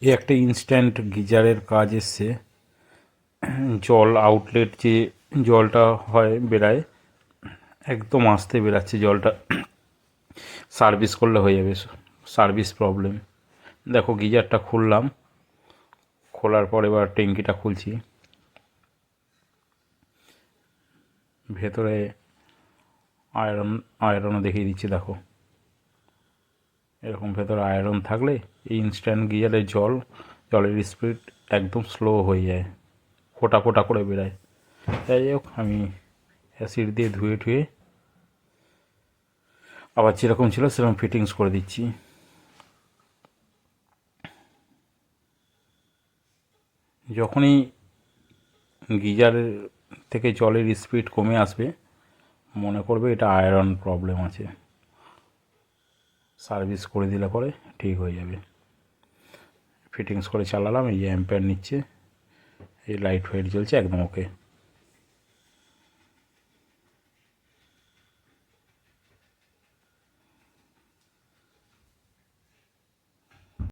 এই একটা ইনস্ট্যান্ট গিজারের কাজ এসছে। জল আউটলেট যে জলটা হয় বেরায়, একদম আস্তে বেরাচ্ছে জলটা। সার্ভিস করলে হয়ে যাবে, সার্ভিস প্রবলেম। দেখো গিজারটা খুললাম, খোলার পর এবার ট্যাঙ্কিটা খুলছি। ভেতরে আয়রনও দেখিয়ে দিচ্ছি, দেখো এরকম ভেতরে আয়রন থাকলে এই ইনস্ট্যান্ট গিজারের জলের স্পিড একদম স্লো হয়ে যায়, ফোটা ফোটা করে বেরায়। যাই হোক, আমি অ্যাসিড দিয়ে ধুয়ে ঠুয়ে আবার যেরকম ছিল সেরকম ফিটিংস করে দিচ্ছি। যখনই গিজারের থেকে জলের স্পিড কমে আসবে, মনে করবে এটা আয়রন প্রবলেম আছে, সার্ভিস করে দিলে পরে ঠিক হয়ে যাবে। ফিটিংস করে চালালাম, এই অ্যাম্পিয়ার নিচ্ছে, এই লাইট ফাইট জ্বলছে, একদম ওকে।